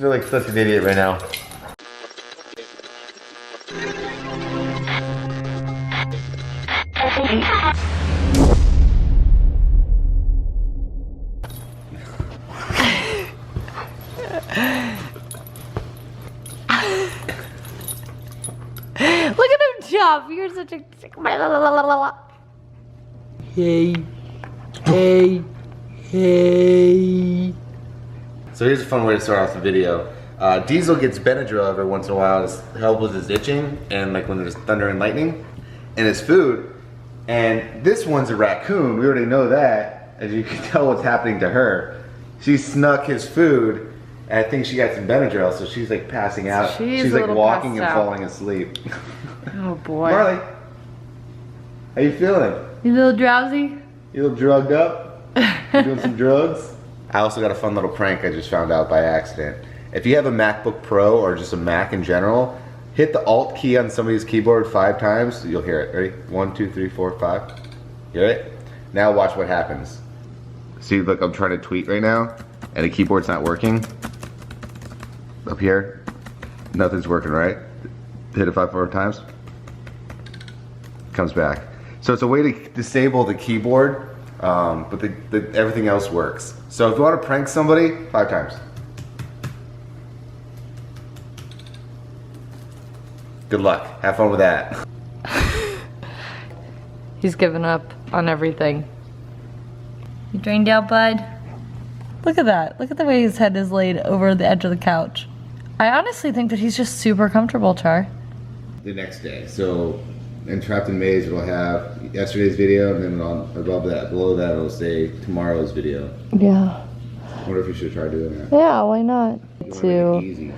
feel like such an idiot right now. Look at him jump. You're such a... Hey. Hey. Hey. So here's a fun way to start off the video. Diesel gets Benadryl every once in a while to help with his itching and like when there's thunder and lightning and his food. And this one's a raccoon. We already know that. As you can tell what's happening to her. She snuck his food and I think she got some Benadryl, so she's like passing out. She's like walking and falling asleep. Oh boy. Marley, how you feeling? You a little drowsy? You a little drugged up? You doing some drugs? I also got a fun little prank I just found out by accident. If you have a MacBook Pro or just a Mac in general, hit the Alt key on somebody's keyboard 5 times, you'll hear it. Ready? 1, 2, 3, 4, 5. Hear it? Now watch what happens. See, look, I'm trying to tweet right now, and the keyboard's not working. Up here, nothing's working, right? Hit it 5 more times. Comes back. So it's a way to disable the keyboard, but everything else works. So if you want to prank somebody, 5 times. Good luck. Have fun with that. He's given up on everything. You drained out, bud? Look at that. Look at the way his head is laid over the edge of the couch. I honestly think that he's just super comfortable, Char. The next day. So in Trapped in Maze, it'll have yesterday's video, and then above that, below that, it'll say tomorrow's video. Yeah. I wonder if you should try doing that. Yeah, why not? You want to make it easy.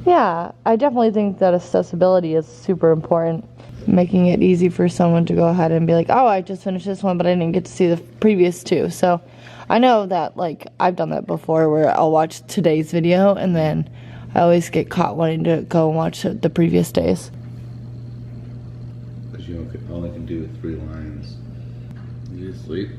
Yeah, I definitely think that accessibility is super important. Making it easy for someone to go ahead and be like, oh, I just finished this one, but I didn't get to see the previous 2. So I know that, like, I've done that before where I'll watch today's video and then I always get caught wanting to go and watch the previous days. Because you only can do 3 lines. You just sleep.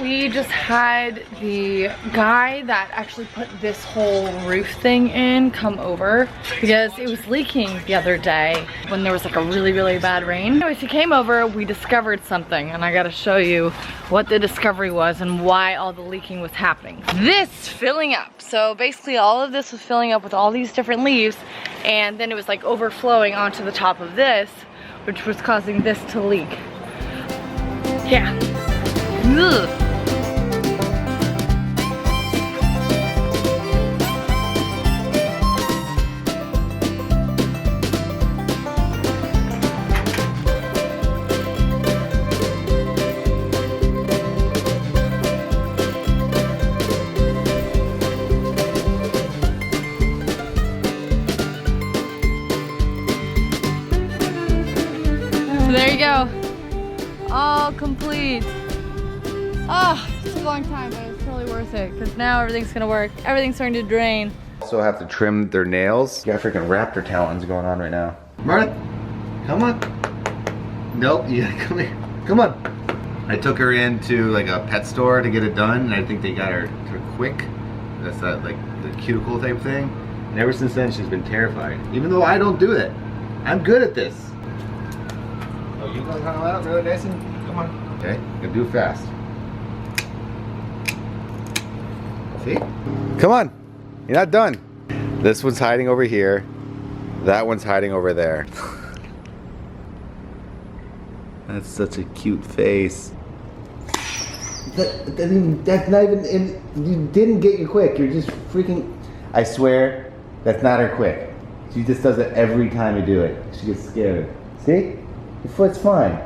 We just had the guy that actually put this whole roof thing in come over because it was leaking the other day when there was like a really, really bad rain. Anyways, he came over, we discovered something, and I gotta show you what the discovery was and why all the leaking was happening. This filling up. So basically all of this was filling up with all these different leaves, and then it was like overflowing onto the top of this, which was causing this to leak. Yeah. Ugh. So there you go. All complete. Oh, it's a long time, but it's totally worth it because now everything's gonna work. Everything's starting to drain. Also have to trim their nails. You got freaking raptor talons going on right now. Martha, come on. Nope, you gotta come here. Come on. I took her into like a pet store to get it done, and I think they got her quick. That's that like the cuticle type thing. And ever since then, she's been terrified. Even though I don't do that. I'm good at this. Oh, you gonna come out really nice and come on. Okay, gonna do it fast. See? Come on. You're not done. This one's hiding over here. That one's hiding over there. That's such a cute face. That's not even, you didn't get you quick. You're just freaking, I swear, that's not her quick. She just does it every time you do it. She gets scared. See? Your foot's fine.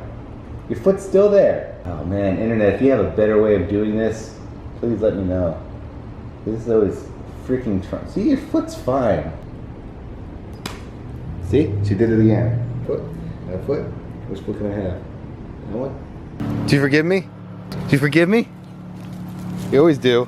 Your foot's still there. Oh man, internet, if you have a better way of doing this, please let me know. This is always freaking trying. See, your foot's fine. See? She did it again. Foot. That foot. Which foot can I have? That one? Do you forgive me? Do you forgive me? You always do.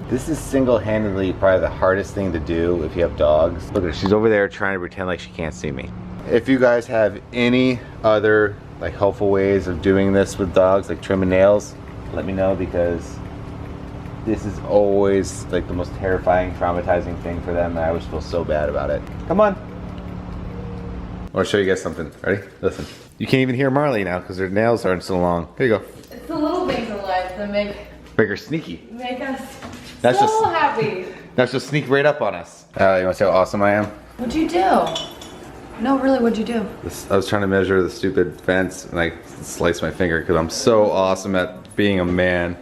This is single-handedly probably the hardest thing to do if you have dogs. Look at her, she's over there trying to pretend like she can't see me. If you guys have any other like helpful ways of doing this with dogs, like trimming nails, let me know because This is always like the most terrifying, traumatizing thing for them. I always feel so bad about it. Come on. I want to show you guys something. Ready? Listen. You can't even hear Marley now because her nails aren't so long. Here you go. It's the little things in life that make her sneaky. Make us That's so just, happy. Now she'll sneak right up on us. You want to see how awesome I am? What'd you do? No, really, what'd you do? I was trying to measure the stupid fence and I sliced my finger because I'm so awesome at being a man.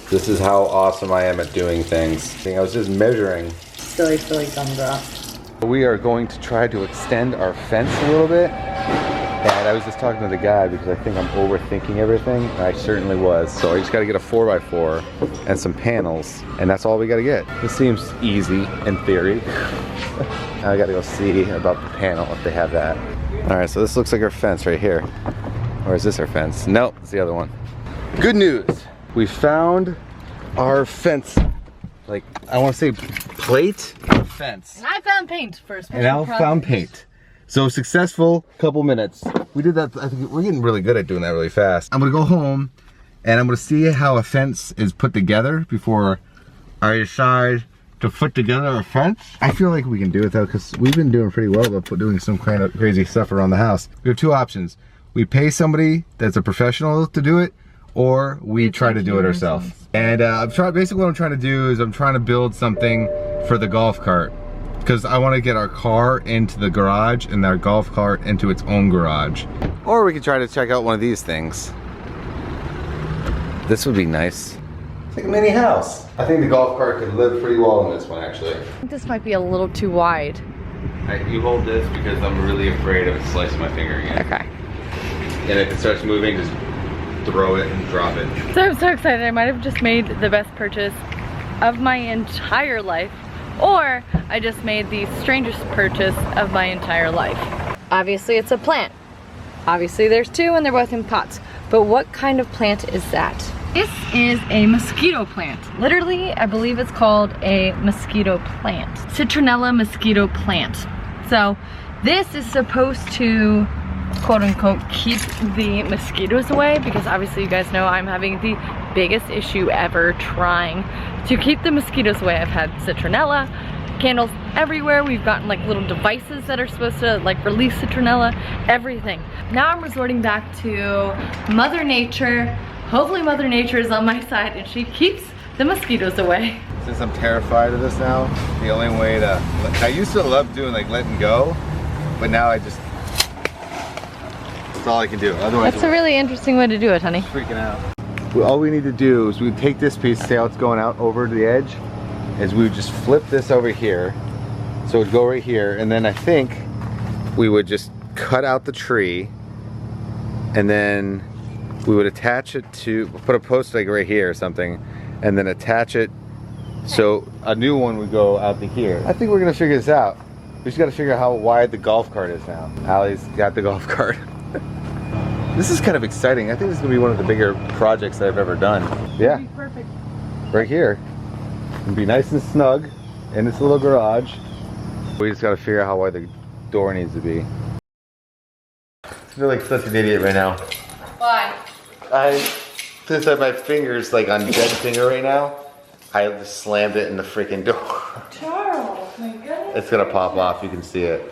This is how awesome I am at doing things. I was just measuring. Silly gumdrop. We are going to try to extend our fence a little bit. And I was just talking to the guy because I think I'm overthinking everything. And I certainly was. So I just got to get a 4x4 and some panels. And that's all we got to get. This seems easy in theory. I got to go see about the panel if they have that. All right, so this looks like our fence right here. Or is this our fence? Nope, it's the other one. Good news. We found our fence. Like, I want to say plate or fence. And I found paint first. And Al found paint. So successful, couple minutes. We did that, I think we're getting really good at doing that really fast. I'm gonna go home and I'm gonna see how a fence is put together before I decide to put together a fence. I feel like we can do it though, because we've been doing pretty well about doing some kind of crazy stuff around the house. We have two options. We pay somebody that's a professional to do it, or we try to do it ourselves. And basically what I'm trying to do is I'm trying to build something for the golf cart. Because I want to get our car into the garage and our golf cart into its own garage. Or we could try to check out one of these things. This would be nice. It's like a mini house. I think the golf cart could live pretty well in this one actually. I think this might be a little too wide. You hold this because I'm really afraid of slicing my finger again. Okay. And if it starts moving, just throw it and drop it. So I'm so excited. I might have just made the best purchase of my entire life. Or I just made the strangest purchase of my entire life. Obviously it's a plant. Obviously there's two and they're both in pots. But what kind of plant is that? This is a mosquito plant. Literally, I believe it's called a mosquito plant. Citronella mosquito plant. So this is supposed to, quote unquote, keep the mosquitoes away, because obviously you guys know I'm having the biggest issue ever trying to keep the mosquitoes away. I've had citronella, candles everywhere. We've gotten like little devices that are supposed to like release citronella, everything. Now I'm resorting back to Mother Nature. Hopefully Mother Nature is on my side and she keeps the mosquitoes away. Since I'm terrified of this now, the only way to, I used to love doing like letting go, but now I just, that's all I can do. Otherwise, that's a really interesting way to do it, honey. Freaking out. All we need to do is we take this piece, see how it's going out over to the edge, is we would just flip this over here. So it would go right here, and then I think we would just cut out the tree, and then we would attach it to, put a post like right here or something, and then attach it so a new one would go out to here. I think we're gonna figure this out. We just gotta figure out how wide the golf cart is now. Allie's got the golf cart. This is kind of exciting. I think this is gonna be one of the bigger projects that I've ever done. Yeah. Perfect. Right here. It'll be nice and snug in this little garage. We just gotta figure out how wide the door needs to be. I feel like such an idiot right now. Why? Since my finger's like on dead finger right now, I just slammed it in the freaking door. Charles, my goodness. It's gonna pop off, you can see it.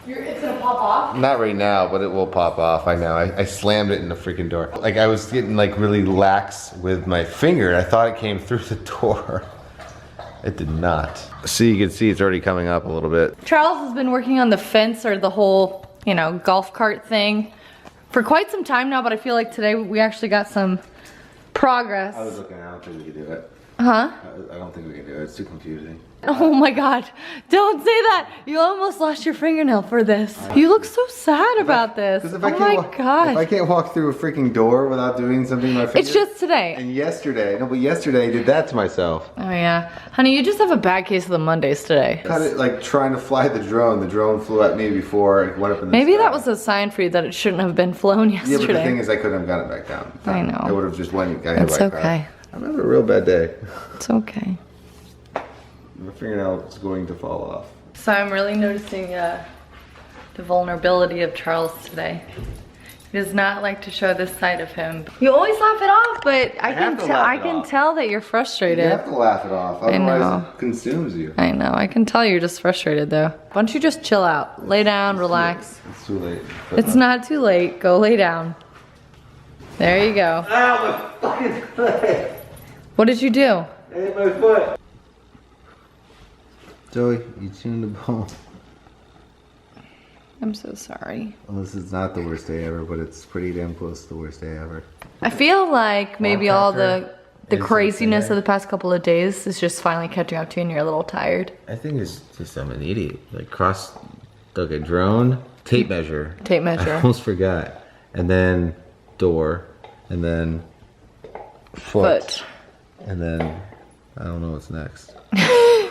It's gonna pop off? Not right now, but it will pop off, I know. I slammed it in the freaking door. Like I was getting like really lax with my finger and I thought it came through the door. It did not. See, you can see it's already coming up a little bit. Charles has been working on the fence or the whole, you know, golf cart thing for quite some time now, but I feel like today we actually got some progress. I was looking, I don't think we could do it. Huh? I don't think we can do it, it's too confusing. Oh my god, don't say that! You almost lost your fingernail for this. You look so sad about this. Oh my god. If I can't walk through a freaking door without doing something to my finger. It's just today. And yesterday, no, but yesterday I did that to myself. Oh yeah. Honey, you just have a bad case of the Mondays today. Cut it like trying to fly the drone. The drone flew at me before it went up in the Maybe sky. that was a sign for you that it shouldn't have been flown yesterday. Yeah, but the thing is I couldn't have gotten it back down. I know. I would have just went and got hit by a car. It's okay. I'm having a real bad day. It's okay. My fingernail is going to fall off. So I'm really noticing the vulnerability of Charles today. He does not like to show this side of him. You always laugh it off, but I can tell that you're frustrated. You have to laugh it off, otherwise it consumes you. I know, I can tell you're just frustrated though. Why don't you just chill out, lay down, relax. It's too late. It's not too late, go lay down. There you go. Ow, my fucking foot. What did you do? I hit my foot. Joey, you tuned the bone. I'm so sorry. Well, this is not the worst day ever, but it's pretty damn close to the worst day ever. I feel like maybe all the craziness of the past couple of days is just finally catching up to you and you're a little tired. I think it's just I'm an idiot. Like a drone, tape measure. Tape measure. I almost forgot. And then door, and then foot. And then I don't know what's next.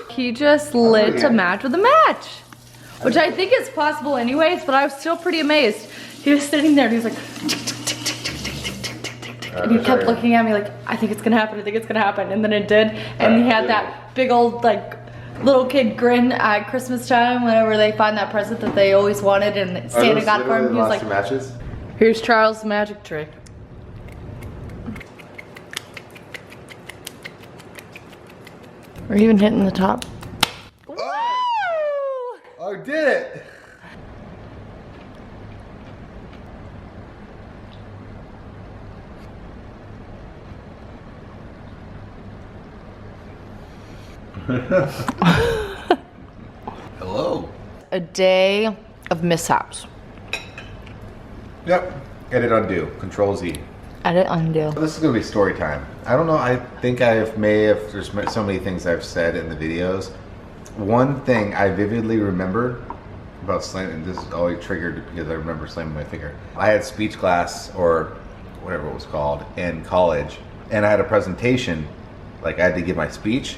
He just lit a match with a match. Which I think is possible anyways, but I was still pretty amazed. He was sitting there and he was like, tick, tick, tick, tick, tick, tick, tick, tick, tick, tick, tick. And he kept looking at me like, I think it's gonna happen, I think it's gonna happen. And then it did. And he had that big old like little kid grin at Christmas time whenever they find that present that they always wanted and Santa got for him. He was like, matches? Here's Charles' magic trick. We're even hitting the top. Oh, I did it! Hello. A day of mishaps. Yep. Edit undo. Control Z. Edit undo. This is gonna be story time. I don't know. I think there's so many things I've said in the videos. One thing I vividly remember about slamming, this is always triggered because I remember slamming my finger. I had speech class or whatever it was called in college, and I had a presentation. Like I had to give my speech,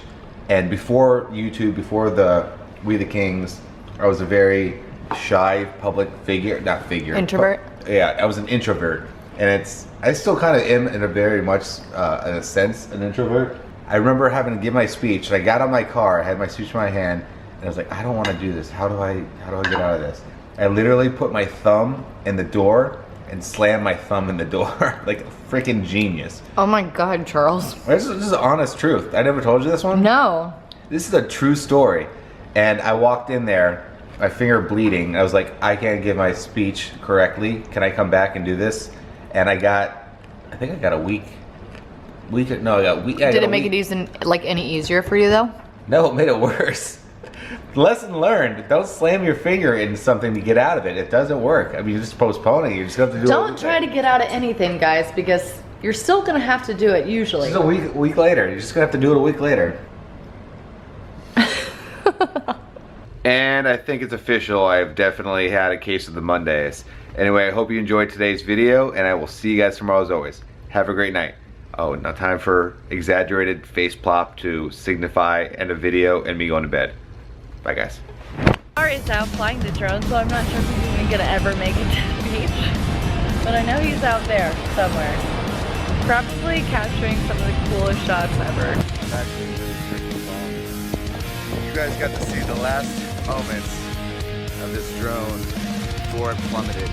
and before YouTube, before the We the Kings, I was a very shy public figure, not figure. Introvert? Yeah, I was an introvert, and I still kind of am in a very much, in a sense, an introvert. I remember having to give my speech, and I got on my car, I had my speech in my hand, and I was like, I don't want to do this. How do I get out of this? I literally put my thumb in the door and slammed my thumb in the door, like a freaking genius. Oh my God, Charles. This is the honest truth. I never told you this one? No. This is a true story. And I walked in there, my finger bleeding. I was like, I can't give my speech correctly. Can I come back and do this? And I think I got a week. Did it make it any easier for you though? No, it made it worse. Lesson learned. Don't slam your finger in something to get out of it. It doesn't work. I mean, you're just postponing. You just have to do it. Don't try to get out of anything, guys, because you're still gonna have to do it usually. Just a week later. You're just gonna have to do it a week later. And I think it's official. I've definitely had a case of the Mondays. Anyway, I hope you enjoyed today's video, and I will see you guys tomorrow as always. Have a great night. Oh, now time for exaggerated face plop to signify end of video and me going to bed. Bye, guys. Is out flying the drone, so I'm not sure if he's even gonna ever make it to the beach. But I know he's out there somewhere. Probably capturing some of the coolest shots ever. Actually, really freaking fun. You guys got to see the last moments of this drone before it plummeted.